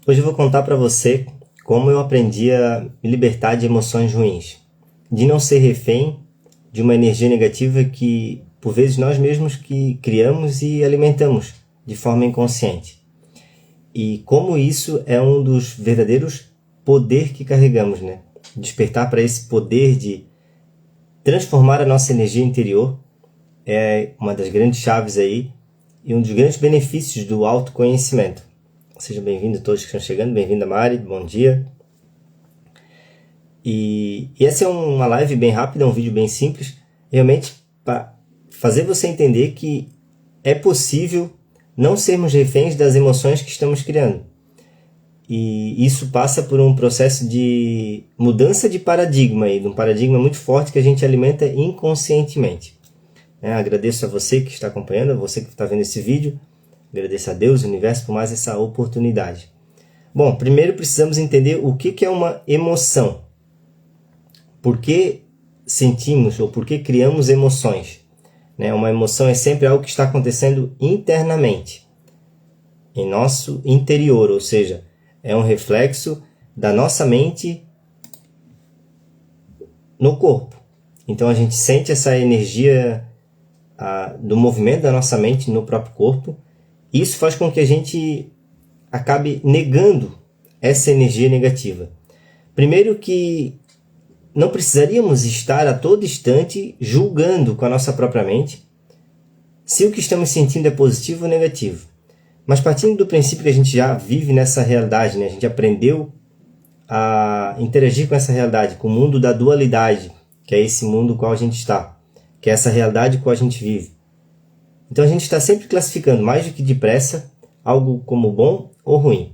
Hoje eu vou contar para você como eu aprendi a me libertar de emoções ruins, de não ser refém de uma energia negativa que, por vezes, nós mesmos que criamos e alimentamos de forma inconsciente. E como isso é um dos verdadeiros poderes que carregamos, né? Despertar para esse poder de transformar a nossa energia interior é uma das grandes chaves aí e um dos grandes benefícios do autoconhecimento. Sejam bem-vindos todos que estão chegando, bem-vinda Mari, bom dia. E essa é uma live bem rápida, um vídeo bem simples, realmente para fazer você entender que é possível não sermos reféns das emoções que estamos criando. E isso passa por um processo de mudança de paradigma, de um paradigma muito forte que a gente alimenta inconscientemente. Agradeço a você que está acompanhando, a você que está vendo esse vídeo, agradeço a Deus, o universo, por mais essa oportunidade. Bom, primeiro precisamos entender o que é uma emoção. Por que sentimos ou por que criamos emoções? Uma emoção é sempre algo que está acontecendo internamente, em nosso interior, ou seja, é um reflexo da nossa mente no corpo. Então a gente sente essa energia do movimento da nossa mente no próprio corpo. Isso faz com que a gente acabe negando essa energia negativa. Primeiro que não precisaríamos estar a todo instante julgando com a nossa própria mente se o que estamos sentindo é positivo ou negativo. Mas partindo do princípio que a gente já vive nessa realidade, né? A gente aprendeu a interagir com essa realidade, com o mundo da dualidade, que é esse mundo no qual a gente está, que é essa realidade com a gente vive. Então a gente está sempre classificando mais do que depressa algo como bom ou ruim.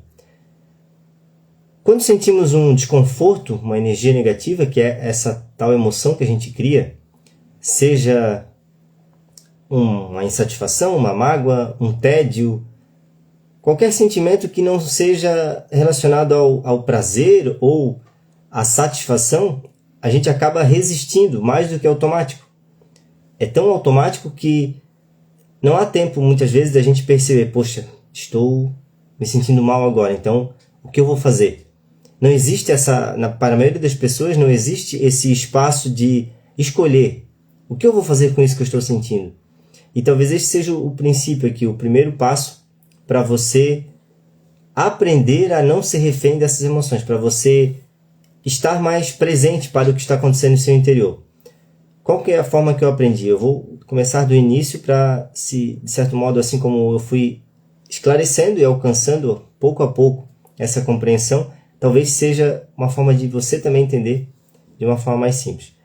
Quando sentimos um desconforto, uma energia negativa, que é essa tal emoção que a gente cria, seja uma insatisfação, uma mágoa, um tédio, qualquer sentimento que não seja relacionado ao prazer ou à satisfação, a gente acaba resistindo mais do que automático. É tão automático que não há tempo, muitas vezes, da gente perceber, poxa, estou me sentindo mal agora, então o que eu vou fazer? Não existe para a maioria das pessoas, não existe esse espaço de escolher o que eu vou fazer com isso que eu estou sentindo. E talvez esse seja o princípio aqui, o primeiro passo para você aprender a não ser refém dessas emoções, para você estar mais presente para o que está acontecendo no seu interior. Qual que é a forma que eu aprendi? Eu vou começar do início para, de certo modo, assim como eu fui esclarecendo e alcançando pouco a pouco essa compreensão, talvez seja uma forma de você também entender de uma forma mais simples.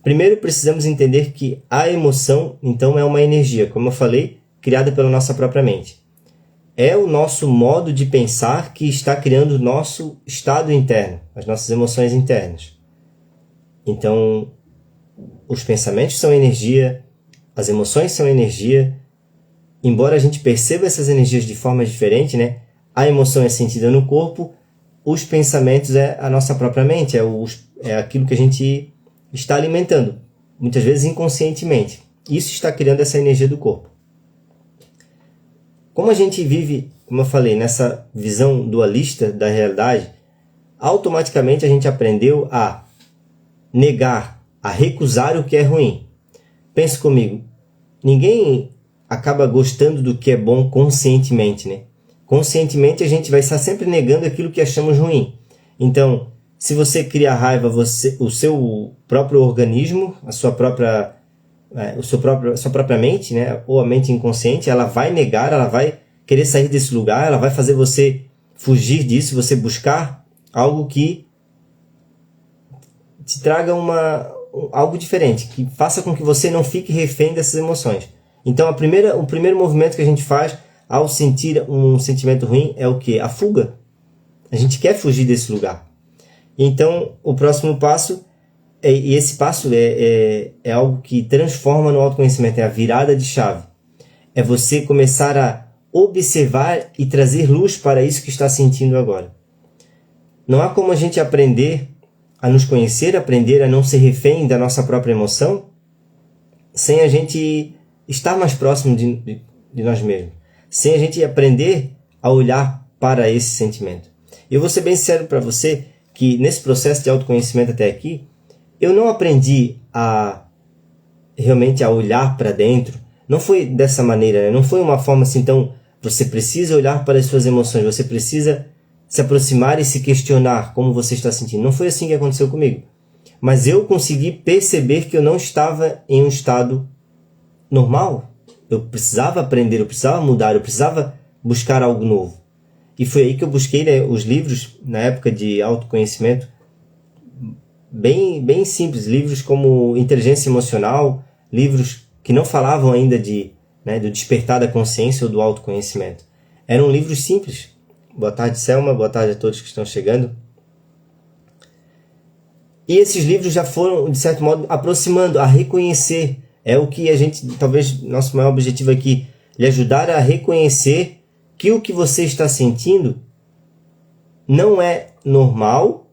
Primeiro, precisamos entender que a emoção, então, é uma energia, como eu falei, criada pela nossa própria mente. É o nosso modo de pensar que está criando o nosso estado interno, as nossas emoções internas. Então, os pensamentos são energia, as emoções são energia. Embora a gente perceba essas energias de forma diferente, a emoção é sentida no corpo, os pensamentos é a nossa própria mente, é aquilo que a gente está alimentando, muitas vezes inconscientemente. Isso está criando essa energia do corpo. Como a gente vive, como eu falei, nessa visão dualista da realidade, automaticamente a gente aprendeu a negar, a recusar o que é ruim. Pense comigo, ninguém acaba gostando do que é bom conscientemente, Conscientemente a gente vai estar sempre negando aquilo que achamos ruim. Então, se você cria raiva, o seu próprio organismo, a sua própria mente, ou a mente inconsciente, ela vai negar, ela vai querer sair desse lugar, ela vai fazer você fugir disso, você buscar algo que te traga algo diferente, que faça com que você não fique refém dessas emoções. Então, o primeiro movimento que a gente faz ao sentir um sentimento ruim é o quê? A fuga. A gente quer fugir desse lugar. Então, o próximo passo, e esse passo é algo que transforma no autoconhecimento, é a virada de chave. É você começar a observar e trazer luz para isso que está sentindo agora. Não há como a gente aprender a nos conhecer, aprender a não ser refém da nossa própria emoção, sem a gente estar mais próximo de nós mesmos. Sem a gente aprender a olhar para esse sentimento. Eu vou ser bem sincero para você que nesse processo de autoconhecimento até aqui, eu não aprendi realmente a olhar para dentro. Não foi dessa maneira, né? Não foi uma forma assim, então você precisa olhar para as suas emoções, você precisa se aproximar e se questionar como você está sentindo. Não foi assim que aconteceu comigo. Mas eu consegui perceber que eu não estava em um estado normal. Eu precisava aprender, eu precisava mudar, eu precisava buscar algo novo. E foi aí que eu busquei, né, os livros, na época de autoconhecimento, bem simples, livros como Inteligência Emocional, livros que não falavam ainda do despertar da consciência ou do autoconhecimento. Eram livros simples. Boa tarde, Selma, boa tarde a todos que estão chegando. E esses livros já foram, de certo modo, aproximando, a reconhecer. É o que a gente, talvez, nosso maior objetivo aqui, lhe ajudar a reconhecer que o que você está sentindo não é normal,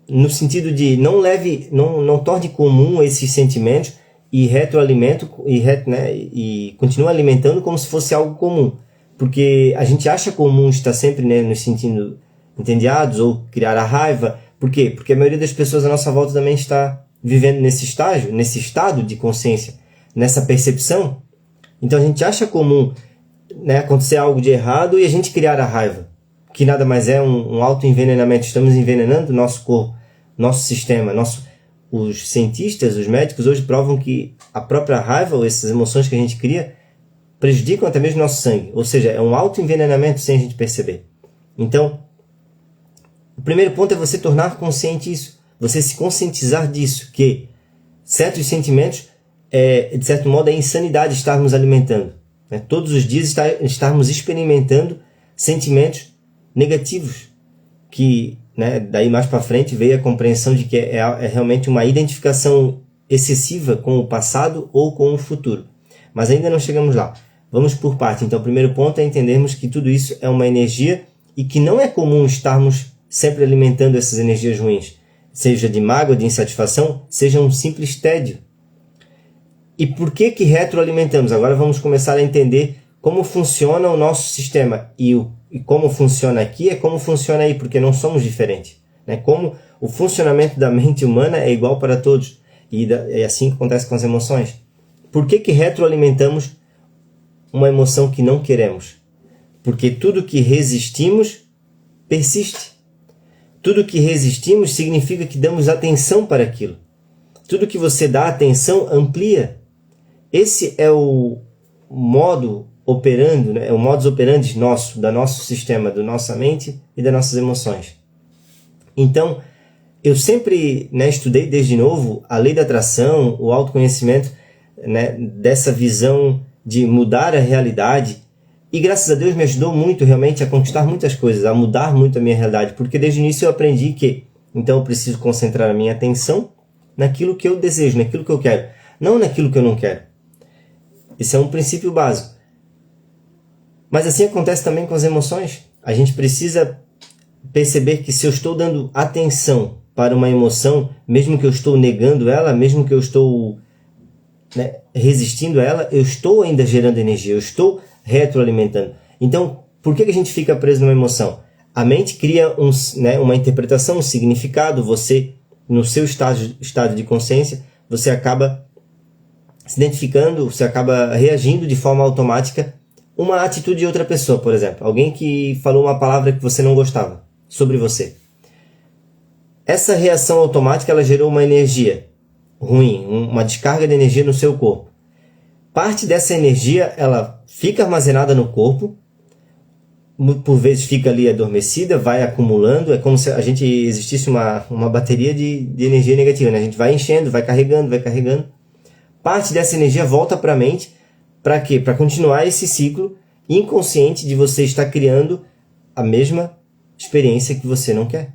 no sentido de não torne comum esses sentimentos e retroalimento e continue alimentando como se fosse algo comum. Porque a gente acha comum estar sempre, né, nos sentindo entediados ou criar a raiva. Por quê? Porque a maioria das pessoas à nossa volta também está vivendo nesse estágio, nesse estado de consciência, nessa percepção. Então a gente acha comum, né, acontecer algo de errado e a gente criar a raiva, que nada mais é um autoenvenenamento. Estamos envenenando o nosso corpo, nosso sistema. Os cientistas, os médicos hoje provam que a própria raiva ou essas emoções que a gente cria prejudicam até mesmo o nosso sangue. Ou seja, é um autoenvenenamento sem a gente perceber. Então, o primeiro ponto é você tornar consciente isso. Você se conscientizar disso, que certos sentimentos, de certo modo, é insanidade estarmos alimentando. Né? Todos os dias estarmos experimentando sentimentos negativos, que, né, daí mais para frente veio a compreensão de que é realmente uma identificação excessiva com o passado ou com o futuro. Mas ainda não chegamos lá. Vamos por parte. Então, o primeiro ponto é entendermos que tudo isso é uma energia e que não é comum estarmos sempre alimentando essas energias ruins, seja de mágoa, de insatisfação, seja um simples tédio. E por que retroalimentamos? Agora vamos começar a entender como funciona o nosso sistema. E como funciona aqui é como funciona aí, porque não somos diferentes. Né? Como o funcionamento da mente humana é igual para todos. E é assim que acontece com as emoções. Por que retroalimentamos uma emoção que não queremos? Porque tudo que resistimos persiste. Tudo que resistimos significa que damos atenção para aquilo. Tudo que você dá atenção amplia. Esse é o modo operando, né? É o modus operandi do nosso sistema, da nossa mente e das nossas emoções. Então, eu sempre, né, estudei desde novo a lei da atração, o autoconhecimento, né, dessa visão de mudar a realidade. E graças a Deus me ajudou muito realmente a conquistar muitas coisas, a mudar muito a minha realidade. Porque desde o início eu aprendi que então eu preciso concentrar a minha atenção naquilo que eu desejo, naquilo que eu quero, não naquilo que eu não quero. Esse é um princípio básico. Mas assim acontece também com as emoções. A gente precisa perceber que se eu estou dando atenção para uma emoção, mesmo que eu estou negando ela, mesmo que eu estou, né, resistindo a ela, eu estou ainda gerando energia, eu estou retroalimentando. Então, por que a gente fica preso numa emoção? A mente cria uma interpretação, um significado. Você, no seu estado de consciência, você acaba se identificando, você acaba reagindo de forma automática uma atitude de outra pessoa, por exemplo. Alguém que falou uma palavra que você não gostava sobre você. Essa reação automática, ela gerou uma energia ruim, uma descarga de energia no seu corpo. Parte dessa energia, ela fica armazenada no corpo, por vezes fica ali adormecida, vai acumulando, é como se a gente existisse uma bateria de energia negativa, né? A gente vai enchendo, vai carregando. Parte dessa energia volta para a mente, para quê? Para continuar esse ciclo inconsciente de você estar criando a mesma experiência que você não quer.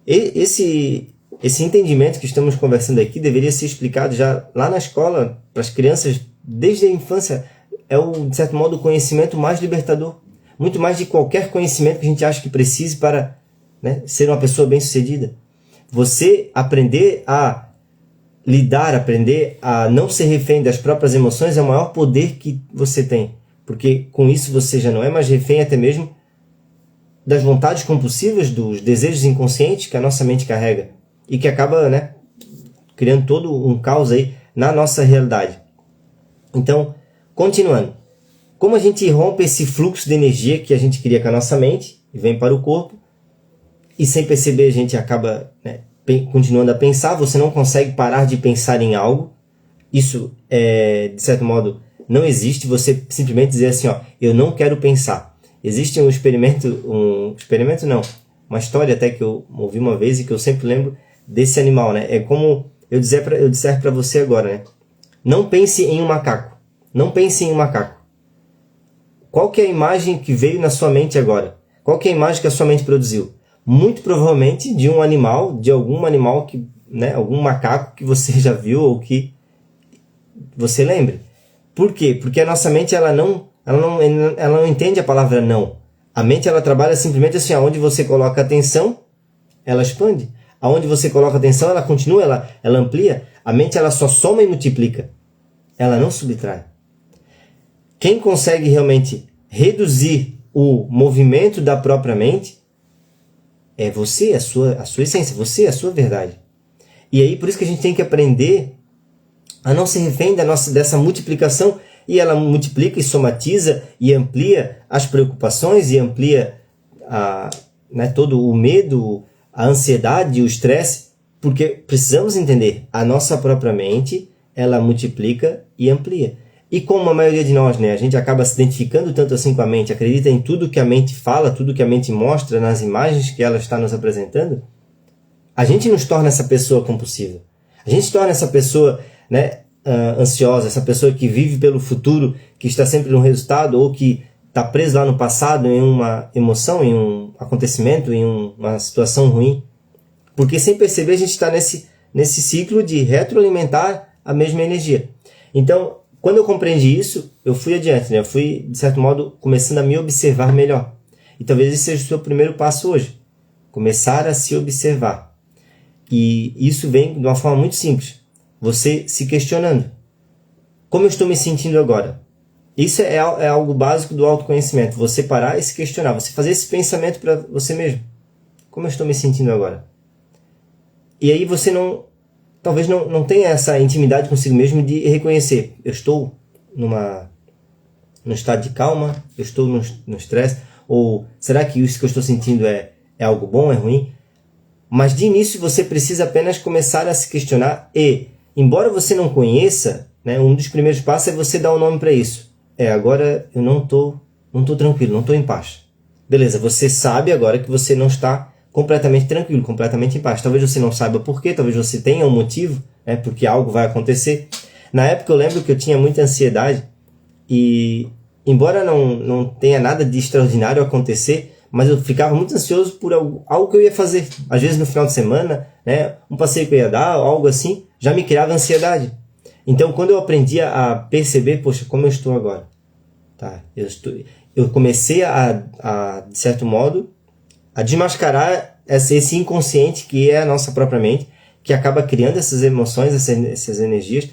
Esse entendimento que estamos conversando aqui deveria ser explicado já lá na escola, para as crianças, desde a infância. É, de certo modo, o conhecimento mais libertador. Muito mais de qualquer conhecimento que a gente acha que precise para, né, ser uma pessoa bem-sucedida. Você aprender a lidar, aprender a não ser refém das próprias emoções é o maior poder que você tem. Porque com isso você já não é mais refém até mesmo das vontades compulsivas, dos desejos inconscientes que a nossa mente carrega e que acaba, né, criando todo um caos aí na nossa realidade. Então, continuando, como a gente rompe esse fluxo de energia que a gente cria com a nossa mente e vem para o corpo, e sem perceber a gente acaba, né, continuando a pensar, você não consegue parar de pensar em algo. Isso, de certo modo, não existe. Você simplesmente dizer assim, ó, eu não quero pensar. Existe um experimento não, uma história até que eu ouvi uma vez e que eu sempre lembro desse animal, né? É como eu disser para você agora, né? Não pense em um macaco. Não pense em um macaco. Qual que é a imagem que veio na sua mente agora? Qual que é a imagem que a sua mente produziu? Muito provavelmente de um animal, de algum animal que, né, algum macaco que você já viu ou que você lembre. Por quê? Porque a nossa mente ela não entende a palavra não. A mente ela trabalha simplesmente assim, aonde você coloca atenção, ela expande. Aonde você coloca atenção, ela continua, ela amplia. A mente ela só soma e multiplica. Ela não subtrai. Quem consegue realmente reduzir o movimento da própria mente é você, a sua essência, você, a sua verdade. E aí por isso que a gente tem que aprender a não ser refém dessa multiplicação, e ela multiplica e somatiza e amplia as preocupações e amplia todo o medo, a ansiedade, o estresse, porque precisamos entender, a nossa própria mente, ela multiplica e amplia. E como a maioria de nós, né, a gente acaba se identificando tanto assim com a mente, acredita em tudo que a mente fala, tudo que a mente mostra nas imagens que ela está nos apresentando, a gente nos torna essa pessoa compulsiva. A gente se torna essa pessoa, né, ansiosa, essa pessoa que vive pelo futuro, que está sempre no resultado ou que está preso lá no passado em uma emoção, em um acontecimento, em uma situação ruim. Porque sem perceber a gente está nesse ciclo de retroalimentar a mesma energia. Então, quando eu compreendi isso, eu fui adiante, né? Eu fui, de certo modo, começando a me observar melhor. E talvez esse seja o seu primeiro passo hoje. Começar a se observar. E isso vem de uma forma muito simples. Você se questionando. Como eu estou me sentindo agora? Isso é algo básico do autoconhecimento. Você parar e se questionar. Você fazer esse pensamento para você mesmo. Como eu estou me sentindo agora? E aí você talvez não tenha essa intimidade consigo mesmo de reconhecer. Eu estou no estado de calma? Eu estou no estresse? Ou será que isso que eu estou sentindo é algo bom, é ruim? Mas de início você precisa apenas começar a se questionar e, embora você não conheça, né, um dos primeiros passos é você dar um nome para isso. Agora eu não estou tranquilo, não estou em paz. Beleza, você sabe agora que você não está completamente tranquilo, completamente em paz. Talvez você não saiba por quê, talvez você tenha um motivo, né, porque algo vai acontecer. Na época eu lembro que eu tinha muita ansiedade e, embora não tenha nada de extraordinário a acontecer, mas eu ficava muito ansioso por algo que eu ia fazer. Às vezes no final de semana, né, um passeio que eu ia dar, algo assim, já me criava ansiedade. Então quando eu aprendi a perceber, poxa, como eu estou agora? Tá, eu comecei de certo modo, a desmascarar esse inconsciente que é a nossa própria mente, que acaba criando essas emoções, essas energias.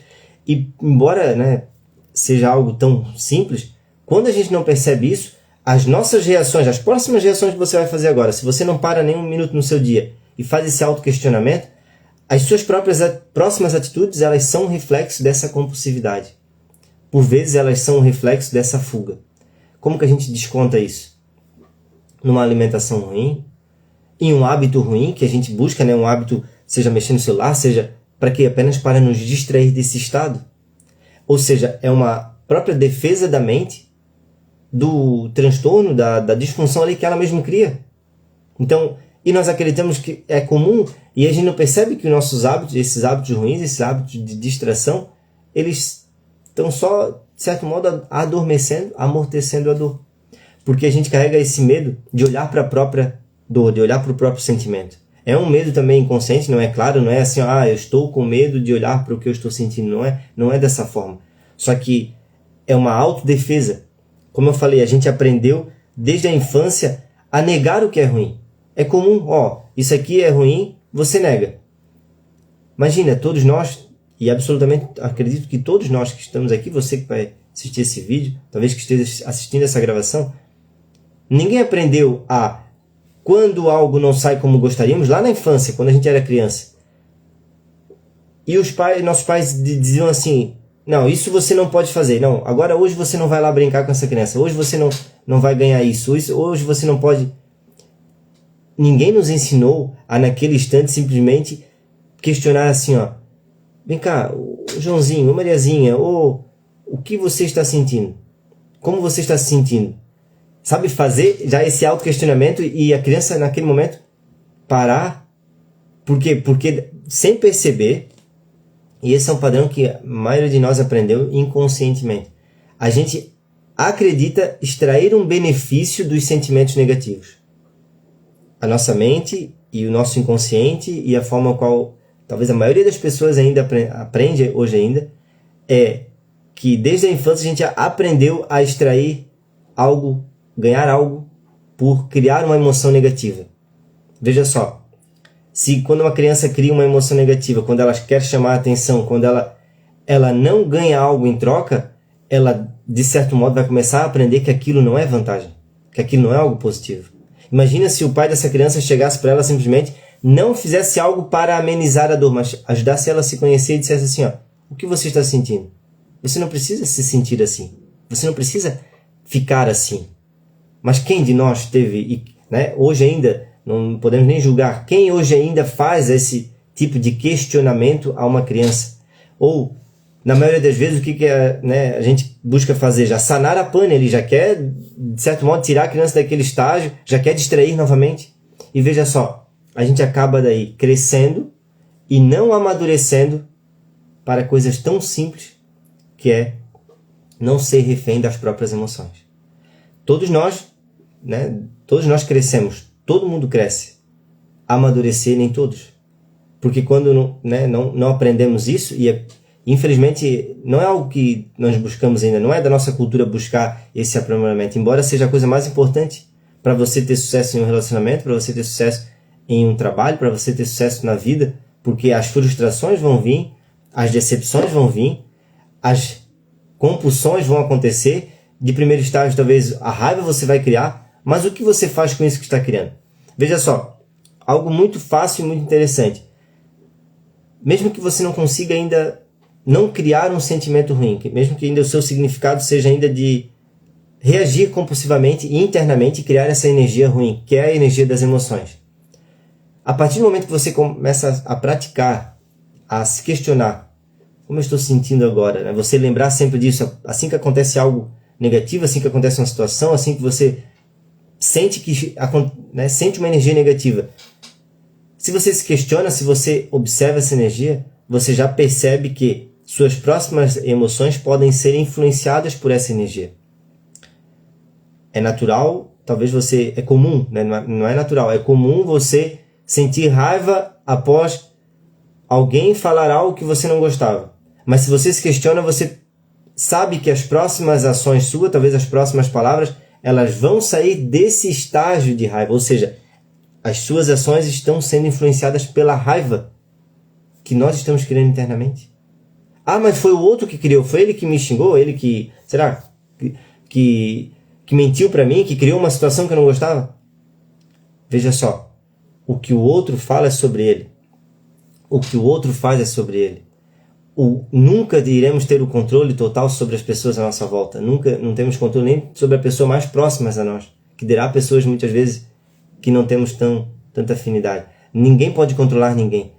E embora, né, seja algo tão simples, quando a gente não percebe isso, as nossas reações, as próximas reações que você vai fazer agora, se você não para nem um minuto no seu dia e faz esse autoquestionamento, as suas próximas atitudes, elas são um reflexo dessa compulsividade. Por vezes elas são um reflexo dessa fuga. Como que a gente desconta isso? Numa alimentação ruim, em um hábito ruim que a gente busca, né, um hábito, seja mexer no celular, seja para quê? Apenas para nos distrair desse estado. Ou seja, é uma própria defesa da mente do transtorno, da disfunção ali que ela mesma cria. Então, e nós acreditamos que é comum e a gente não percebe que os nossos hábitos, esses hábitos ruins, esses hábitos de distração, eles estão só, de certo modo, adormecendo, amortecendo a dor. Porque a gente carrega esse medo de olhar para a própria dor, de olhar para o próprio sentimento. É um medo também inconsciente, não é claro, não é assim, eu estou com medo de olhar para o que eu estou sentindo, não é dessa forma. Só que é uma autodefesa. Como eu falei, a gente aprendeu desde a infância a negar o que é ruim. É comum, isso aqui é ruim, você nega. Imagina, todos nós, e absolutamente acredito que todos nós que estamos aqui, você que vai assistir esse vídeo, talvez que esteja assistindo essa gravação, ninguém aprendeu a quando algo não sai como gostaríamos, lá na infância, quando a gente era criança, e nossos pais diziam assim, não, isso você não pode fazer, não, agora hoje você não vai lá brincar com essa criança, hoje você não vai ganhar isso, hoje você não pode. Ninguém nos ensinou a naquele instante simplesmente questionar assim, ó, vem cá, o Joãozinho, a Mariazinha, o que você está sentindo? Como você está se sentindo? Sabe, fazer já esse auto-questionamento e a criança naquele momento parar. Por quê? Porque sem perceber, e esse é um padrão que a maioria de nós aprendeu inconscientemente, a gente acredita extrair um benefício dos sentimentos negativos. A nossa mente e o nosso inconsciente e a forma qual talvez a maioria das pessoas ainda aprende hoje ainda é que desde a infância a gente aprendeu a extrair algo, ganhar algo por criar uma emoção negativa. Veja só, se quando uma criança cria uma emoção negativa, quando ela quer chamar a atenção, quando ela não ganha algo em troca, ela de certo modo vai começar a aprender que aquilo não é vantagem, que aquilo não é algo positivo. Imagina se o pai dessa criança chegasse para ela simplesmente, não fizesse algo para amenizar a dor, mas ajudasse ela a se conhecer e dissesse assim, ó, o que você está sentindo? Você não precisa se sentir assim. Você não precisa ficar assim. Mas quem de nós teve, né, hoje ainda, não podemos nem julgar, quem hoje ainda faz esse tipo de questionamento a uma criança? Ou, na maioria das vezes, o que a gente busca fazer? Já sanar a pane, ele já quer, de certo modo, tirar a criança daquele estágio, já quer distrair novamente. E veja só, a gente acaba daí crescendo e não amadurecendo para coisas tão simples que é não ser refém das próprias emoções. Todos nós crescemos, todo mundo cresce. Amadurecer nem todos. Porque quando não aprendemos isso, infelizmente não é algo que nós buscamos ainda, não é da nossa cultura buscar esse aprimoramento, embora seja a coisa mais importante para você ter sucesso em um relacionamento, para você ter sucesso em um trabalho, para você ter sucesso na vida, porque as frustrações vão vir, as decepções vão vir, as compulsões vão acontecer, de primeiro estágio talvez a raiva você vai criar, mas o que você faz com isso que está criando? Veja só, algo muito fácil e muito interessante. Mesmo que você não consiga ainda não criar um sentimento ruim, mesmo que ainda o seu significado seja ainda de reagir compulsivamente e internamente criar essa energia ruim, que é a energia das emoções. A partir do momento que você começa a praticar, a se questionar, como eu estou sentindo agora, né? Você lembrar sempre disso, assim que acontece algo negativo, assim que acontece uma situação, assim que você sente sente uma energia negativa. Se você se questiona, se você observa essa energia, você já percebe que suas próximas emoções podem ser influenciadas por essa energia. É natural, talvez é comum, né? Não é natural, é comum você sentir raiva após alguém falar algo que você não gostava. Mas se você se questiona, você sabe que as próximas ações suas, talvez as próximas palavras, elas vão sair desse estágio de raiva. Ou seja, as suas ações estão sendo influenciadas pela raiva que nós estamos criando internamente. Ah, mas foi o outro que criou, foi ele que me xingou, ele que, será, que mentiu para mim, que criou uma situação que eu não gostava? Veja só, o que o outro fala é sobre ele. O que o outro faz é sobre ele. Nunca iremos ter o controle total sobre as pessoas à nossa volta. Nunca não temos controle nem sobre a pessoa mais próxima a nós. Que dirá pessoas muitas vezes que não temos tanta afinidade. Ninguém pode controlar ninguém.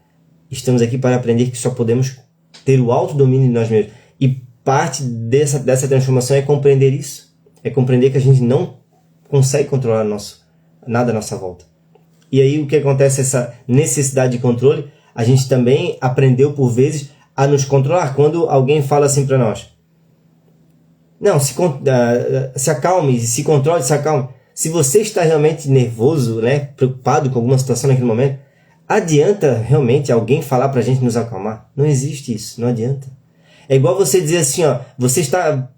Estamos aqui para aprender que só podemos ter o autodomínio de nós mesmos. E parte dessa transformação é compreender isso. É compreender que a gente não consegue controlar nada à nossa volta. E aí o que acontece, essa necessidade de controle, a gente também aprendeu por vezes a nos controlar. Quando alguém fala assim para nós, não, se acalme, se controle, se acalme. Se você está realmente nervoso, né, preocupado com alguma situação naquele momento, adianta realmente alguém falar pra gente nos acalmar? Não existe isso, não adianta. É igual você dizer assim, ó, você está...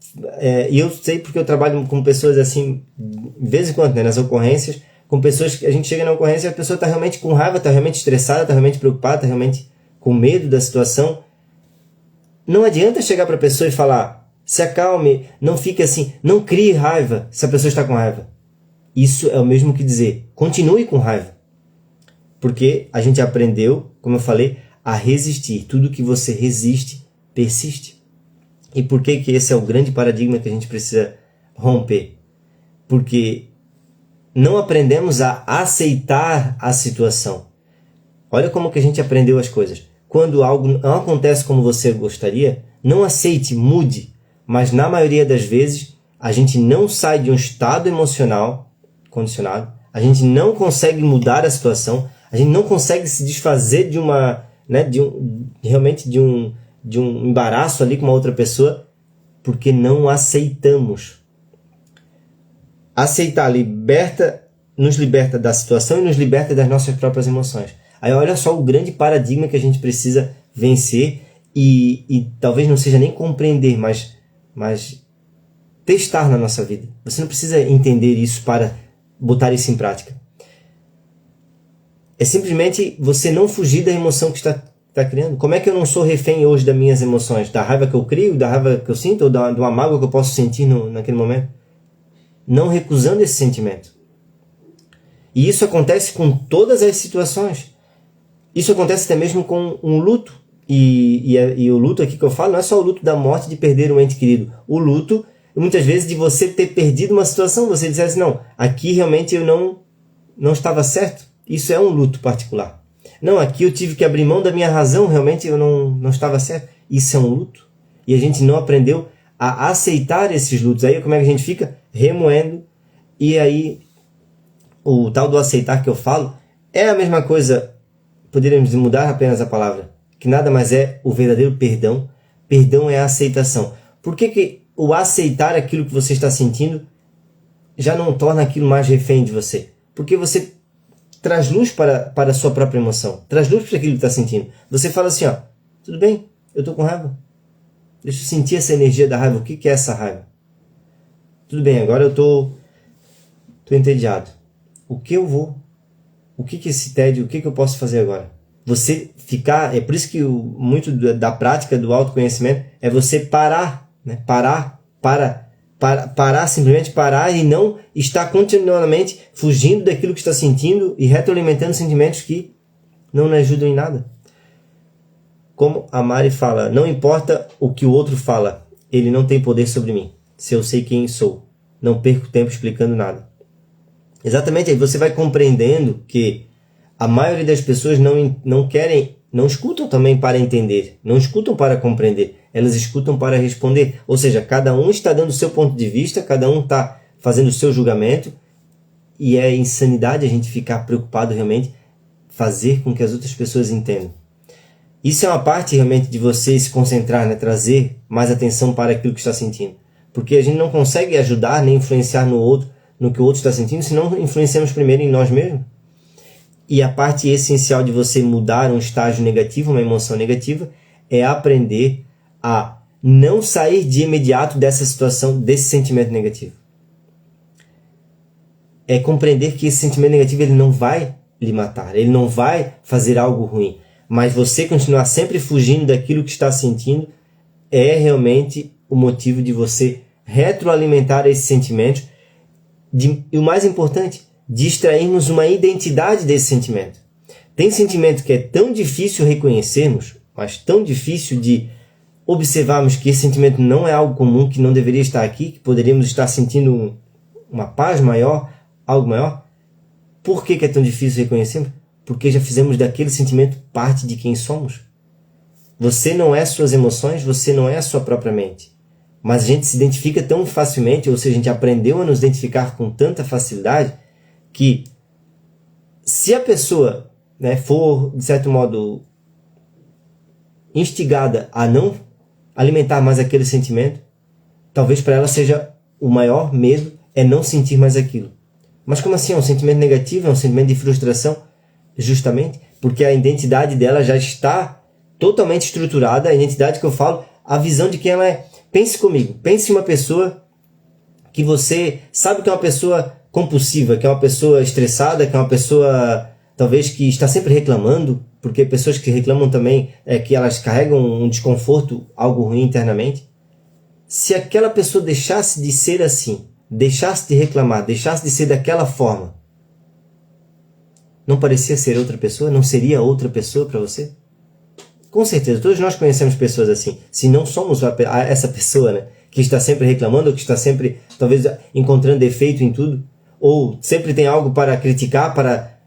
e eu sei porque eu trabalho com pessoas assim, de vez em quando, né, nas ocorrências, com pessoas que a gente chega na ocorrência e a pessoa está realmente com raiva, está realmente estressada, está realmente preocupada, está realmente com medo da situação. Não adianta chegar para a pessoa e falar, se acalme, não fique assim, não crie raiva se a pessoa está com raiva. Isso é o mesmo que dizer, continue com raiva. Porque a gente aprendeu, como eu falei, a resistir. Tudo que você resiste, persiste. E por que esse é o grande paradigma que a gente precisa romper? Porque não aprendemos a aceitar a situação. Olha como que a gente aprendeu as coisas. Quando algo não acontece como você gostaria, não aceite, mude. Mas na maioria das vezes, a gente não sai de um estado emocional condicionado, a gente não consegue mudar a situação, a gente não consegue se desfazer realmente de um embaraço ali com uma outra pessoa, porque não aceitamos. Aceitar nos liberta da situação e nos liberta das nossas próprias emoções. Aí olha só o grande paradigma que a gente precisa vencer e talvez não seja nem compreender, mas testar na nossa vida. Você não precisa entender isso para botar isso em prática. É simplesmente você não fugir da emoção que está criando. Como é que eu não sou refém hoje das minhas emoções? Da raiva que eu crio, da raiva que eu sinto, ou de uma mágoa que eu posso sentir naquele momento? Não recusando esse sentimento. E isso acontece com todas as situações. Isso acontece até mesmo com um luto. E o luto aqui que eu falo não é só o luto da morte de perder um ente querido. O luto, muitas vezes, de você ter perdido uma situação, você dizer assim, não, aqui realmente eu não estava certo. Isso é um luto particular. Não, aqui eu tive que abrir mão da minha razão, realmente eu não estava certo. Isso é um luto. E a gente não aprendeu a aceitar esses lutos. Aí como é que a gente fica? Remoendo. E aí, o tal do aceitar que eu falo, é a mesma coisa, poderíamos mudar apenas a palavra, que nada mais é o verdadeiro perdão. Perdão é a aceitação. Por que o aceitar aquilo que você está sentindo já não torna aquilo mais refém de você? Porque você traz luz para a sua própria emoção, traz luz para aquilo que está sentindo. Você fala assim, ó, tudo bem, eu estou com raiva. Deixa eu sentir essa energia da raiva. O que é essa raiva? Tudo bem, agora eu estou entediado. O que é esse tédio? O que eu posso fazer agora? Você ficar, é por isso que muito da prática do autoconhecimento é você parar, né? Simplesmente parar e não estar continuamente fugindo daquilo que está sentindo e retroalimentando sentimentos que não lhe ajudam em nada. Como a Mari fala, não importa o que o outro fala, ele não tem poder sobre mim, se eu sei quem sou. Não perco tempo explicando nada. Exatamente, aí você vai compreendendo que a maioria das pessoas não escutam também para entender, não escutam para compreender, elas escutam para responder. Ou seja, cada um está dando o seu ponto de vista, cada um está fazendo o seu julgamento, e é insanidade a gente ficar preocupado realmente fazer com que as outras pessoas entendam. Isso é uma parte realmente de você se concentrar, né? Trazer mais atenção para aquilo que está sentindo. Porque a gente não consegue ajudar nem influenciar no outro, no que o outro está sentindo, se não influenciamos primeiro em nós mesmos. E a parte essencial de você mudar um estágio negativo, uma emoção negativa, é aprender a não sair de imediato dessa situação, desse sentimento negativo. É compreender que esse sentimento negativo ele não vai lhe matar, ele não vai fazer algo ruim. Mas você continuar sempre fugindo daquilo que está sentindo é realmente o motivo de você retroalimentar esses sentimentos. E o mais importante, de extrairmos uma identidade desse sentimento. Tem sentimento que é tão difícil reconhecermos, mas tão difícil de observarmos que esse sentimento não é algo comum, que não deveria estar aqui, que poderíamos estar sentindo uma paz maior, algo maior. Por que é tão difícil reconhecermos? Porque já fizemos daquele sentimento parte de quem somos. Você não é suas emoções, você não é a sua própria mente. Mas a gente se identifica tão facilmente, ou seja, a gente aprendeu a nos identificar com tanta facilidade, que se a pessoa, né, for, de certo modo, instigada a não alimentar mais aquele sentimento, talvez para ela seja o maior medo é não sentir mais aquilo. Mas como assim? É um sentimento negativo? É um sentimento de frustração? Justamente porque a identidade dela já está totalmente estruturada, a identidade que eu falo, a visão de quem ela é. Pense comigo, pense em uma pessoa que você sabe que é uma pessoa compulsiva, que é uma pessoa estressada, que é uma pessoa talvez que está sempre reclamando, porque pessoas que reclamam também é que elas carregam um desconforto, algo ruim internamente. Se aquela pessoa deixasse de ser assim, deixasse de reclamar, deixasse de ser daquela forma, não parecia ser outra pessoa? Não seria outra pessoa para você? Com certeza, todos nós conhecemos pessoas assim. Se não somos essa pessoa, né, que está sempre reclamando, ou que está sempre, talvez, encontrando defeito em tudo, ou sempre tem algo para criticar, para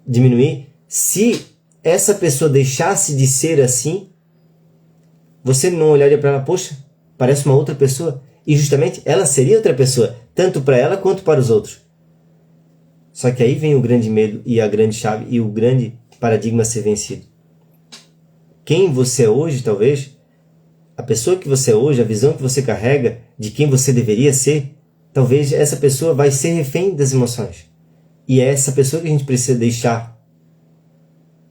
diminuir. Se essa pessoa deixasse de ser assim, você não olharia para ela, poxa, parece uma outra pessoa. E justamente ela seria outra pessoa, tanto para ela quanto para os outros. Só que aí vem o grande medo e a grande chave e o grande paradigma a ser vencido. Quem você é hoje, talvez, a pessoa que você é hoje, a visão que você carrega de quem você deveria ser, talvez essa pessoa vai ser refém das emoções. E é essa pessoa que a gente precisa deixar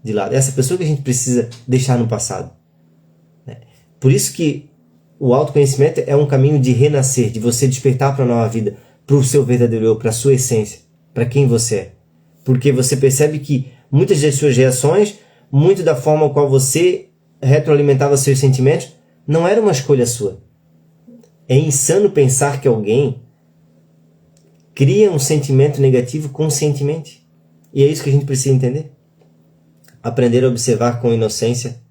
de lado. É essa pessoa que a gente precisa deixar no passado. Por isso que o autoconhecimento é um caminho de renascer, de você despertar para a nova vida, para o seu verdadeiro eu, para a sua essência, para quem você é. Porque você percebe que muitas das suas reações, muito da forma qual você retroalimentava seus sentimentos, não era uma escolha sua. É insano pensar que alguém cria um sentimento negativo conscientemente. E é isso que a gente precisa entender. Aprender a observar com inocência,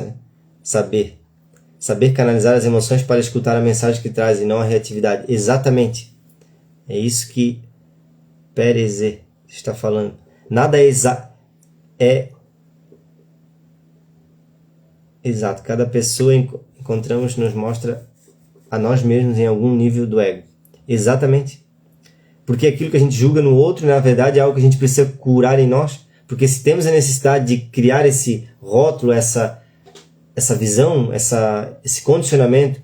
né? Saber canalizar as emoções para escutar a mensagem que traz e não a reatividade. Exatamente. É isso que Pérez está falando. Nada é exato. Cada pessoa encontramos nos mostra a nós mesmos em algum nível do ego. Exatamente. Porque aquilo que a gente julga no outro, na verdade, é algo que a gente precisa curar em nós. Porque se temos a necessidade de criar esse rótulo, essa visão, esse condicionamento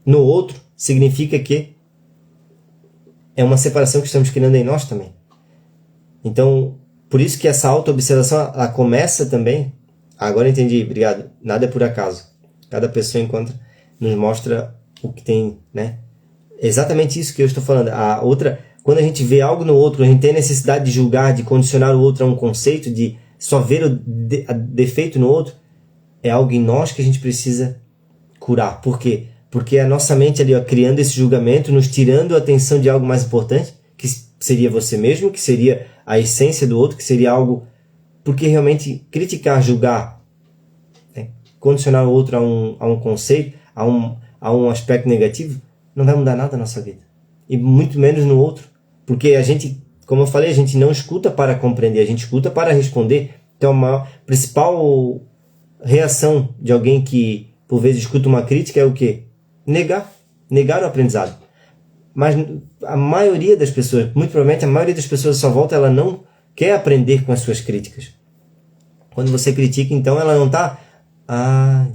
no outro, significa que é uma separação que estamos criando em nós também. Então, por isso que essa auto-observação, ela começa também. Agora entendi, obrigado. Nada é por acaso. Cada pessoa nos mostra o que tem, né? É exatamente isso que eu estou falando. A outra, quando a gente vê algo no outro, a gente tem a necessidade de julgar, de condicionar o outro a um conceito, de só ver o defeito no outro, é algo em nós que a gente precisa curar. Por quê? Porque a nossa mente ali, criando esse julgamento, nos tirando a atenção de algo mais importante, que seria você mesmo, que seria a essência do outro, que seria algo... Porque realmente criticar, julgar, né, condicionar o outro a um conceito, a um aspecto negativo, não vai mudar nada na nossa vida. E muito menos no outro. Porque a gente, como eu falei, a gente não escuta para compreender, a gente escuta para responder. Então a principal reação de alguém que por vezes escuta uma crítica é o quê? Negar o aprendizado. Mas a maioria das pessoas, muito provavelmente a maioria das pessoas à sua volta, ela não quer aprender com as suas críticas. Quando você critica, então ela não está,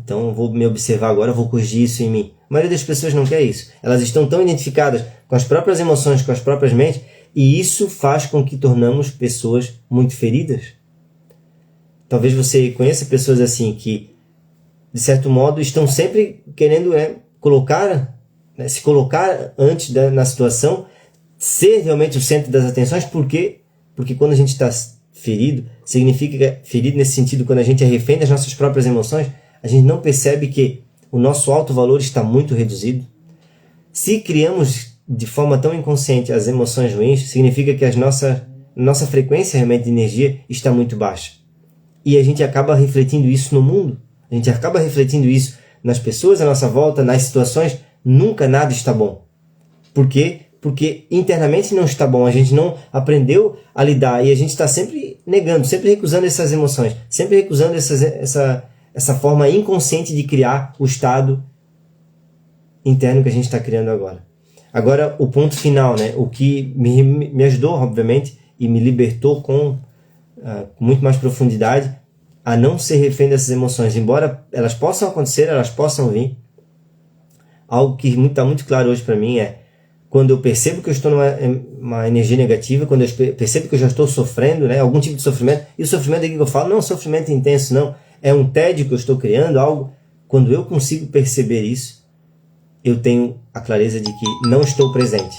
então eu vou me observar agora, eu vou corrigir isso em mim. A maioria das pessoas não quer isso. Elas estão tão identificadas com as próprias emoções, com as próprias mentes, e isso faz com que tornamos pessoas muito feridas. Talvez você conheça pessoas assim que, de certo modo, estão sempre querendo se colocar antes na situação, ser realmente o centro das atenções, porque quando a gente está ferido, significa ferido nesse sentido, quando a gente é refém das nossas próprias emoções, a gente não percebe que o nosso alto valor está muito reduzido. Se criamos de forma tão inconsciente as emoções ruins, significa que nossa frequência realmente de energia está muito baixa. E a gente acaba refletindo isso no mundo, a gente acaba refletindo isso nas pessoas à nossa volta, nas situações. Nunca nada está bom. Por quê? Porque internamente não está bom, a gente não aprendeu a lidar e a gente está sempre negando, sempre recusando essas emoções, sempre recusando essa forma inconsciente de criar o estado interno que a gente está criando agora. Agora, o ponto final, né? O que me ajudou, obviamente, e me libertou com muito mais profundidade a não ser refém dessas emoções. Embora elas possam acontecer, elas possam vir. Algo que está muito claro hoje para mim é quando eu percebo que eu estou numa energia negativa, quando eu percebo que eu já estou sofrendo, né, algum tipo de sofrimento, e o sofrimento aqui que eu falo não é um sofrimento intenso, não, é um tédio que eu estou criando, algo. Quando eu consigo perceber isso, eu tenho a clareza de que não estou presente.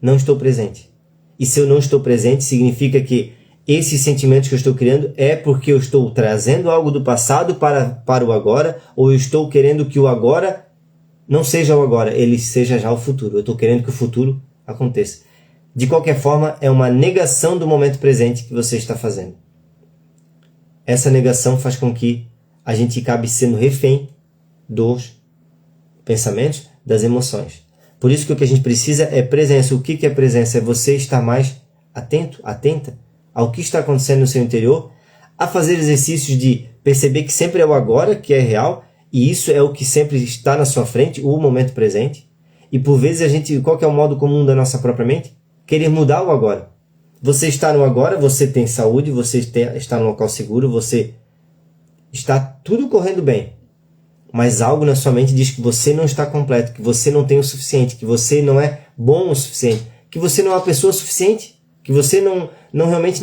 Não estou presente. E se eu não estou presente, significa que esses sentimentos que eu estou criando é porque eu estou trazendo algo do passado para o agora, ou eu estou querendo que o agora não seja o agora, ele seja já o futuro. Eu estou querendo que o futuro aconteça. De qualquer forma, é uma negação do momento presente que você está fazendo. Essa negação faz com que a gente acabe sendo refém dos pensamentos, das emoções. Por isso que o que a gente precisa é presença. O que é presença? É você estar mais atento, atenta ao que está acontecendo no seu interior, a fazer exercícios de perceber que sempre é o agora, que é real, e isso é o que sempre está na sua frente, o momento presente. E por vezes qual que é o modo comum da nossa própria mente? Querer mudar o agora. Você está no agora, você tem saúde, você está no local seguro, você está tudo correndo bem. Mas algo na sua mente diz que você não está completo, que você não tem o suficiente, que você não é bom o suficiente, que você não é uma pessoa suficiente, que você realmente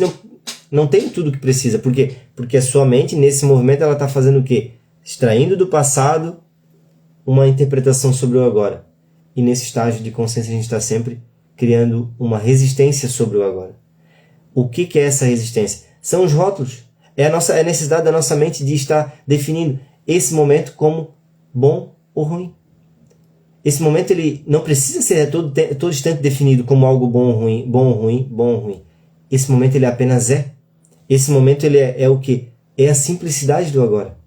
não tem tudo o que precisa. Por quê? Porque a sua mente, nesse movimento, ela está fazendo o quê? Extraindo do passado uma interpretação sobre o agora. E nesse estágio de consciência a gente está sempre criando uma resistência sobre o agora. O que é essa resistência? São os rótulos. É a necessidade da nossa mente de estar definindo esse momento como bom ou ruim. Esse momento ele não precisa ser todo instante definido como algo bom ou ruim, bom ou ruim, bom ou ruim. Esse momento ele apenas é. Esse momento ele é o quê? É a simplicidade do agora.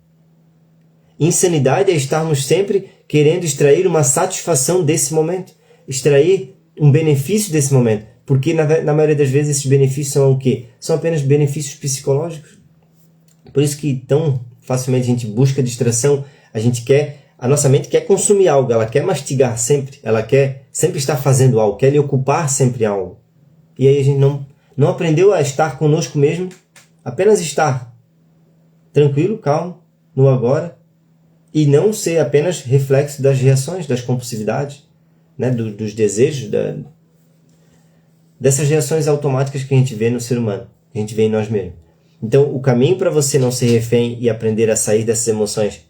Insanidade é estarmos sempre querendo extrair uma satisfação desse momento, extrair um benefício desse momento, porque na maioria das vezes esses benefícios são o quê? São apenas benefícios psicológicos. Por isso que tão facilmente a gente busca distração, a nossa mente quer consumir algo, ela quer mastigar sempre, ela quer sempre estar fazendo algo, quer lhe ocupar sempre algo. E aí a gente não aprendeu a estar conosco mesmo, apenas estar tranquilo, calmo, no agora, e não ser apenas reflexo das reações, das compulsividades, né, dos desejos, dessas reações automáticas que a gente vê no ser humano, que a gente vê em nós mesmos. Então, o caminho para você não ser refém e aprender a sair dessas emoções,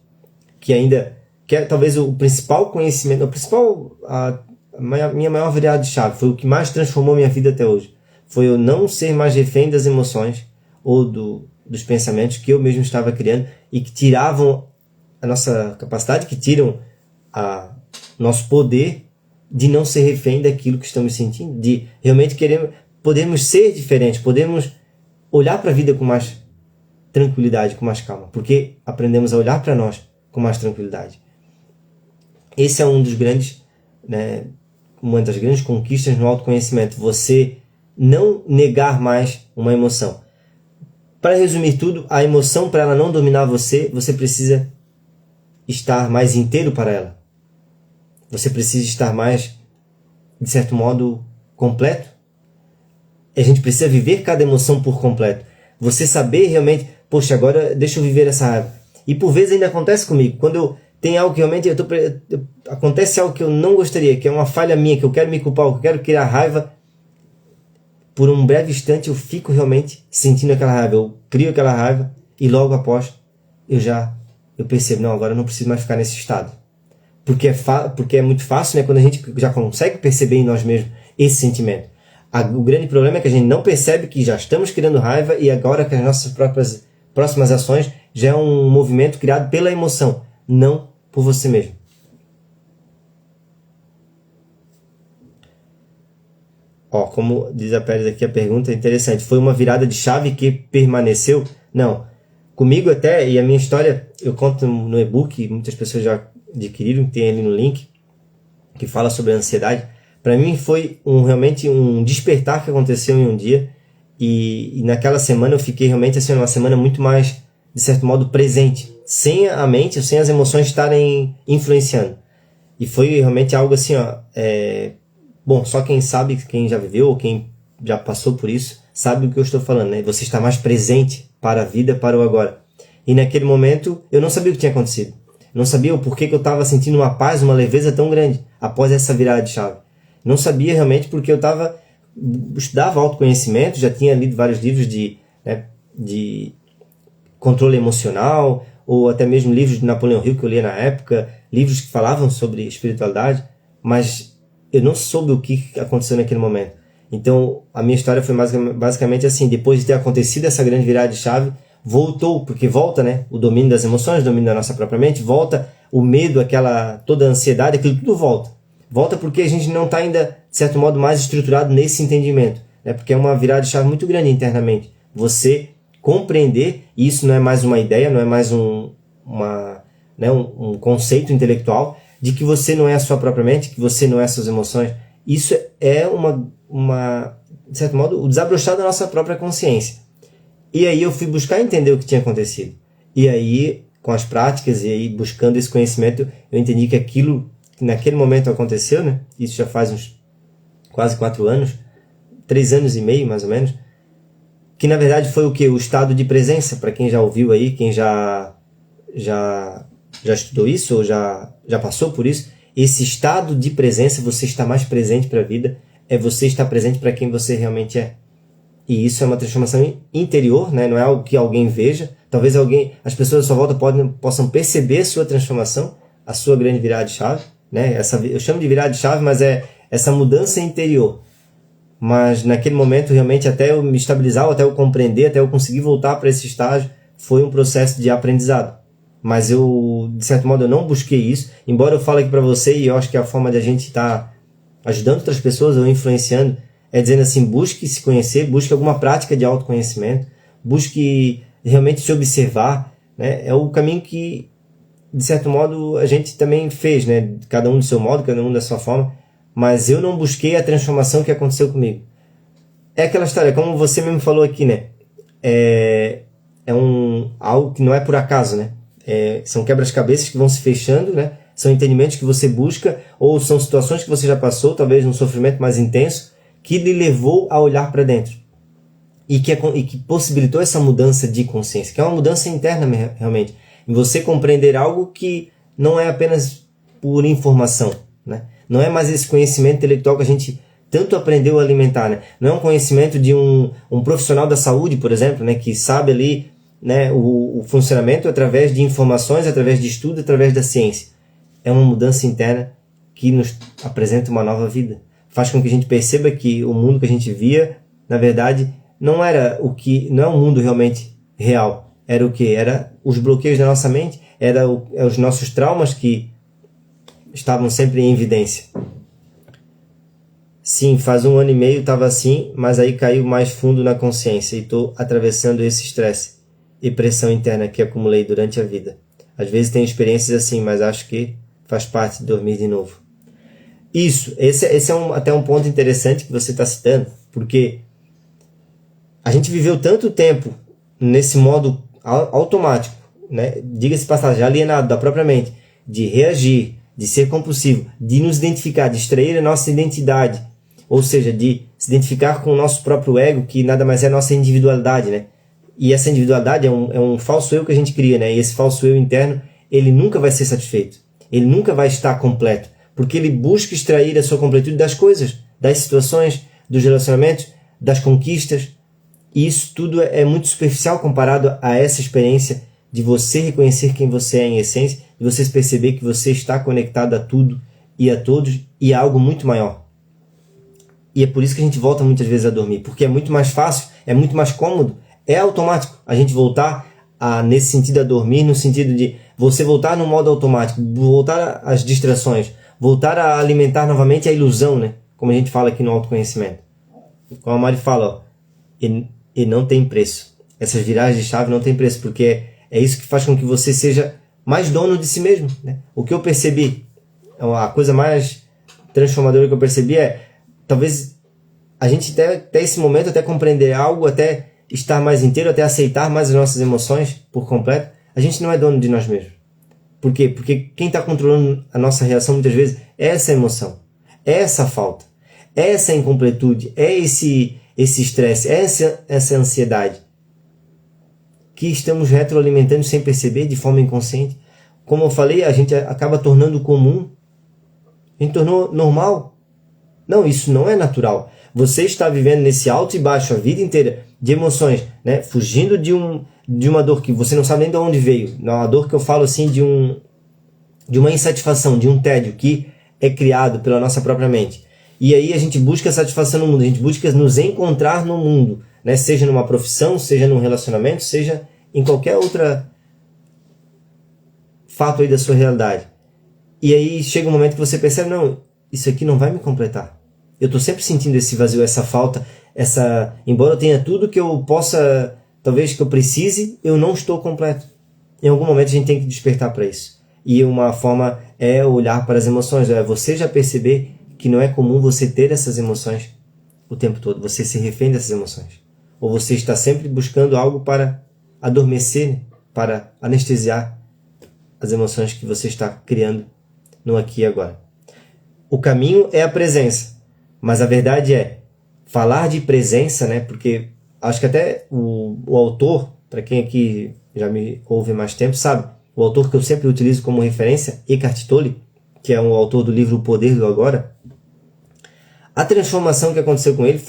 que é talvez o principal conhecimento, a minha maior virada de chave, foi o que mais transformou minha vida até hoje, foi eu não ser mais refém das emoções ou dos pensamentos que eu mesmo estava criando e que tiravam a nossa capacidade, que tiram nosso poder de não ser refém daquilo que estamos sentindo, de realmente podermos ser diferentes, podemos olhar para a vida com mais tranquilidade, com mais calma, porque aprendemos a olhar para nós com mais tranquilidade. Esse é uma das grandes conquistas no autoconhecimento, você não negar mais uma emoção. Para resumir tudo, a emoção, para ela não dominar você precisa estar mais inteiro para ela. Você precisa estar mais, de certo modo, completo. A gente precisa viver cada emoção por completo. Você saber realmente, poxa, agora deixa eu viver essa raiva. E por vezes ainda acontece comigo. Quando tem algo que realmente acontece algo que eu não gostaria, que é uma falha minha, que eu quero me culpar, que eu quero criar raiva, por um breve instante eu fico realmente sentindo aquela raiva. Eu crio aquela raiva e logo após eu percebo, não, agora eu não preciso mais ficar nesse estado. Porque é muito fácil, né, quando a gente já consegue perceber em nós mesmos esse sentimento. O grande problema é que a gente não percebe que já estamos criando raiva e agora que as nossas próximas ações já é um movimento criado pela emoção, não por você mesmo. Como diz a Pérez aqui, a pergunta é interessante. Foi uma virada de chave que permaneceu? Não. Comigo até, e a minha história, eu conto no e-book, muitas pessoas já adquiriram, tem ali no link, que fala sobre a ansiedade. Para mim foi realmente um despertar que aconteceu em um dia, e naquela semana eu fiquei realmente assim, uma semana muito mais, de certo modo, presente, sem a mente, sem as emoções estarem influenciando. E foi realmente algo assim, bom, só quem sabe, quem já viveu ou quem já passou por isso, sabe o que eu estou falando, né? Você está mais presente para a vida, para o agora. E naquele momento, eu não sabia o que tinha acontecido. Não sabia o porquê que eu estava sentindo uma paz, uma leveza tão grande após essa virada de chave. Não sabia realmente porque eu estudava autoconhecimento, já tinha lido vários livros de controle emocional, ou até mesmo livros de Napoleão Hill que eu lia na época, livros que falavam sobre espiritualidade, mas eu não soube o que aconteceu naquele momento. Então, a minha história foi basicamente assim, depois de ter acontecido essa grande virada de chave, voltou, porque volta, né, o domínio das emoções, o domínio da nossa própria mente, volta o medo, toda a ansiedade, aquilo tudo volta. Volta porque a gente não está ainda, de certo modo, mais estruturado nesse entendimento, né? Porque é uma virada de chave muito grande internamente. Você compreender, e isso não é mais uma ideia, não é mais um conceito intelectual, de que você não é a sua própria mente, que você não é as suas emoções. Isso é de certo modo, o desabrochar da nossa própria consciência. E aí eu fui buscar entender o que tinha acontecido. E aí, com as práticas e aí buscando esse conhecimento, eu entendi que aquilo que naquele momento aconteceu, né? Isso já faz uns quase 4 anos, 3 anos e meio mais ou menos, que na verdade foi o que? O estado de presença, para quem já ouviu aí, quem já estudou isso ou já passou por isso. Esse estado de presença, você está mais presente para a vida, é você estar presente para quem você realmente é. E isso é uma transformação interior, né? Não é algo que alguém veja. Talvez as pessoas à sua volta possam perceber a sua transformação, a sua grande virada de chave, né? Eu chamo de virada de chave, mas é essa mudança interior. Mas naquele momento, realmente, até eu me estabilizar, até eu compreender, até eu conseguir voltar para esse estágio, foi um processo de aprendizado. Mas eu, de certo modo, eu não busquei isso. Embora eu fale aqui para você, e eu acho que a forma de a gente estar ajudando outras pessoas ou influenciando, é dizendo assim, busque se conhecer, busque alguma prática de autoconhecimento, busque realmente se observar, né? É o caminho que, de certo modo, a gente também fez, né? Cada um do seu modo, cada um da sua forma, mas eu não busquei a transformação que aconteceu comigo. É aquela história, como você mesmo falou aqui, né? Algo que não é por acaso, né? São quebras-cabeças que vão se fechando, né? São entendimentos que você busca, ou são situações que você já passou, talvez num sofrimento mais intenso, que lhe levou a olhar para dentro. E que possibilitou essa mudança de consciência, que é uma mudança interna realmente. Em você compreender algo que não é apenas por informação, né? Não é mais esse conhecimento intelectual que a gente tanto aprendeu a alimentar, né? Não é um conhecimento de um profissional da saúde, por exemplo, né? Que sabe ali, né, o funcionamento através de informações, através de estudo, através da ciência. É uma mudança interna que nos apresenta uma nova vida. Faz com que a gente perceba que o mundo que a gente via, na verdade, não é um mundo realmente real. Era o que? Era os bloqueios da nossa mente, os nossos traumas que estavam sempre em evidência. Sim, faz 1 ano e meio estava assim, mas aí caiu mais fundo na consciência e estou atravessando esse estresse e pressão interna que acumulei durante a vida. Às vezes tenho experiências assim, mas acho que faz parte de dormir de novo. Esse é até um ponto interessante que você está citando, porque a gente viveu tanto tempo nesse modo automático, né? Diga-se passagem, alienado da própria mente, de reagir, de ser compulsivo, de nos identificar, de extrair a nossa identidade, ou seja, de se identificar com o nosso próprio ego, que nada mais é a nossa individualidade, né? E essa individualidade é um falso eu que a gente cria, né? E esse falso eu interno, ele nunca vai ser satisfeito, ele nunca vai estar completo, porque ele busca extrair a sua completude das coisas, das situações, dos relacionamentos, das conquistas, e isso tudo é muito superficial comparado a essa experiência de você reconhecer quem você é em essência, de você perceber que você está conectado a tudo e a todos e a algo muito maior. E é por isso que a gente volta muitas vezes a dormir, porque é muito mais fácil, é muito mais cômodo, é automático a gente voltar nesse sentido a dormir, no sentido de você voltar no modo automático, voltar às distrações, voltar a alimentar novamente a ilusão, né? Como a gente fala aqui no autoconhecimento. Como a Mari fala, ó, e não tem preço. Essas viragens de chave não tem preço, porque é isso que faz com que você seja mais dono de si mesmo, né? O que eu percebi, a coisa mais transformadora que eu percebi talvez a gente até esse momento, até compreender algo, até estar mais inteiro, até aceitar mais as nossas emoções por completo, a gente não é dono de nós mesmos. Por quê? Porque quem está controlando a nossa reação muitas vezes é essa emoção, é essa falta, é essa incompletude, é esse estresse, é essa ansiedade que estamos retroalimentando sem perceber, de forma inconsciente. Como eu falei, a gente acaba tornando comum, a gente tornou normal. Não, isso não é natural. Você está vivendo nesse alto e baixo a vida inteira de emoções, né? Fugindo de uma dor que você não sabe nem de onde veio. Uma dor que eu falo assim de uma insatisfação, de um tédio que é criado pela nossa própria mente. E aí a gente busca satisfação no mundo, a gente busca nos encontrar no mundo, né? Seja numa profissão, seja num relacionamento, seja em qualquer outra fato aí da sua realidade. E aí chega um momento que você percebe, não, isso aqui não vai me completar. Eu estou sempre sentindo esse vazio, essa falta, embora eu tenha tudo que eu possa, talvez que eu precise, eu não estou completo. Em algum momento a gente tem que despertar para isso. E uma forma é olhar para as emoções, é você já perceber que não é comum você ter essas emoções o tempo todo, você se refém dessas emoções. Ou você está sempre buscando algo para adormecer, para anestesiar as emoções que você está criando no aqui e agora. O caminho é a presença, mas a verdade é, falar de presença, né? Porque acho que até o autor, para quem aqui já me ouve mais tempo, sabe, o autor que eu sempre utilizo como referência, Eckhart Tolle, que é o autor do livro O Poder do Agora, a transformação que aconteceu com ele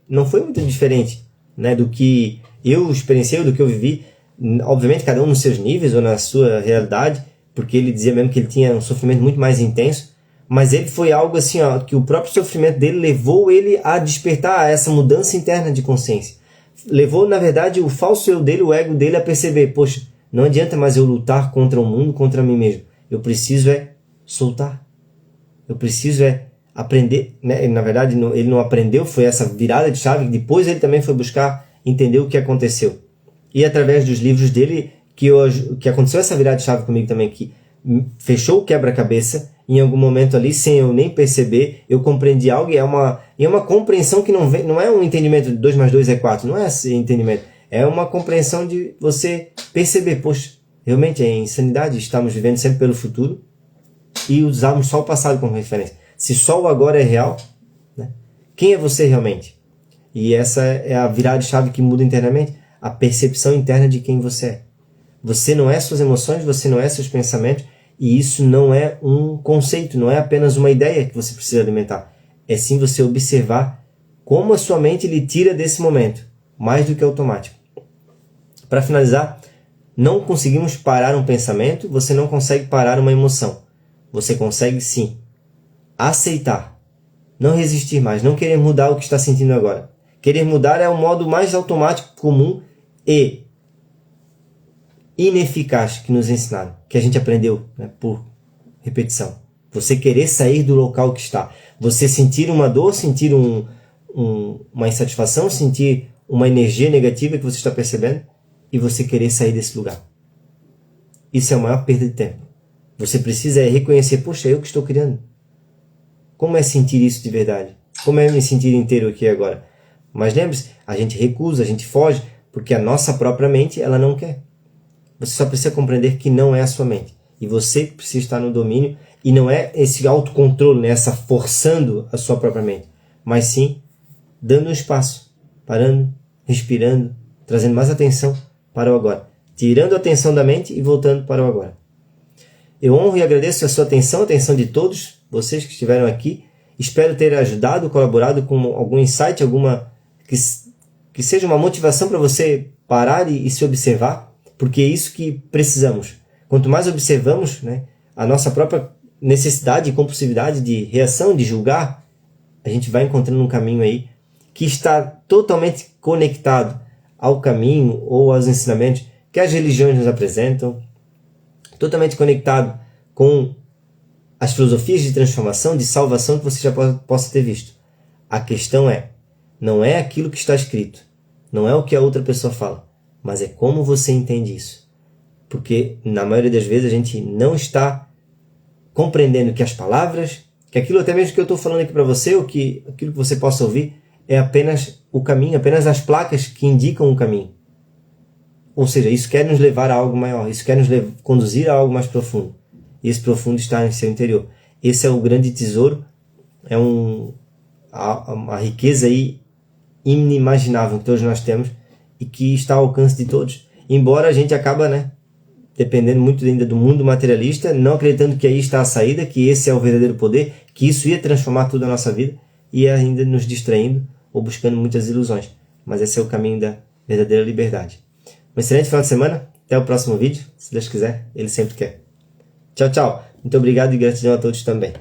não foi muito diferente, né, do que eu experienciei, do que eu vivi, obviamente cada um nos seus níveis ou na sua realidade, porque ele dizia mesmo que ele tinha um sofrimento muito mais intenso, mas ele foi algo assim, ó, que o próprio sofrimento dele levou ele a despertar a essa mudança interna de consciência. Levou, na verdade, o falso eu dele, o ego dele, a perceber, poxa, não adianta mais eu lutar contra o mundo, contra mim mesmo. Eu preciso soltar. Eu preciso aprender, né? Na verdade, ele não aprendeu, foi essa virada de chave, depois ele também foi buscar entender o que aconteceu. E através dos livros dele, que aconteceu essa virada de chave comigo também, que fechou o quebra-cabeça, em algum momento ali, sem eu nem perceber, eu compreendi algo, e é uma compreensão que não é um entendimento de 2 mais 2 é 4, não é esse entendimento. É uma compreensão de você perceber, poxa, realmente é insanidade, estamos vivendo sempre pelo futuro e usamos só o passado como referência. Se só o agora é real, né? Quem é você realmente? E essa é a virada de chave que muda internamente, a percepção interna de quem você é. Você não é suas emoções, você não é seus pensamentos, e isso não é um conceito, não é apenas uma ideia que você precisa alimentar. É sim você observar como a sua mente lhe tira desse momento, mais do que automático. Para finalizar, não conseguimos parar um pensamento, você não consegue parar uma emoção. Você consegue sim aceitar, não resistir mais, não querer mudar o que está sentindo agora. Querer mudar é o modo mais automático, comum e ineficaz que nos ensinaram, que a gente aprendeu, né, por repetição. Você querer sair do local que está. Você sentir uma dor, sentir uma insatisfação, sentir uma energia negativa que você está percebendo e você querer sair desse lugar. Isso é a maior perda de tempo. Você precisa reconhecer, poxa, eu que estou criando. Como é sentir isso de verdade? Como é me sentir inteiro aqui agora? Mas lembre-se, a gente recusa, a gente foge, porque a nossa própria mente, ela não quer. Você só precisa compreender que não é a sua mente. E você precisa estar no domínio, e não é esse autocontrole, né, essa forçando a sua própria mente, mas sim dando um espaço, parando, respirando, trazendo mais atenção para o agora. Tirando a atenção da mente e voltando para o agora. Eu honro e agradeço a sua atenção, a atenção de todos vocês que estiveram aqui. Espero ter ajudado, colaborado com algum insight, que seja uma motivação para você parar e se observar, porque é isso que precisamos. Quanto mais observamos, né, a nossa própria necessidade e compulsividade de reação, de julgar, a gente vai encontrando um caminho aí que está totalmente conectado ao caminho ou aos ensinamentos que as religiões nos apresentam, totalmente conectado com as filosofias de transformação, de salvação que você já possa ter visto. A questão não é aquilo que está escrito, não é o que a outra pessoa fala, mas é como você entende isso. Porque, na maioria das vezes, a gente não está compreendendo que as palavras, que aquilo até mesmo que eu estou falando aqui para você, ou que aquilo que você possa ouvir, é apenas o caminho, apenas as placas que indicam o caminho. Ou seja, isso quer nos levar a algo maior, isso quer nos conduzir a algo mais profundo. E esse profundo está em seu interior. Esse é o grande tesouro, é uma riqueza aí inimaginável que todos nós temos e que está ao alcance de todos. Embora a gente acaba, né, dependendo muito ainda do mundo materialista, não acreditando que aí está a saída, que esse é o verdadeiro poder, que isso ia transformar toda a nossa vida e ainda nos distraindo ou buscando muitas ilusões. Mas esse é o caminho da verdadeira liberdade. Um excelente final de semana. Até o próximo vídeo. Se Deus quiser, Ele sempre quer. Tchau, tchau. Muito obrigado e gratidão a todos também.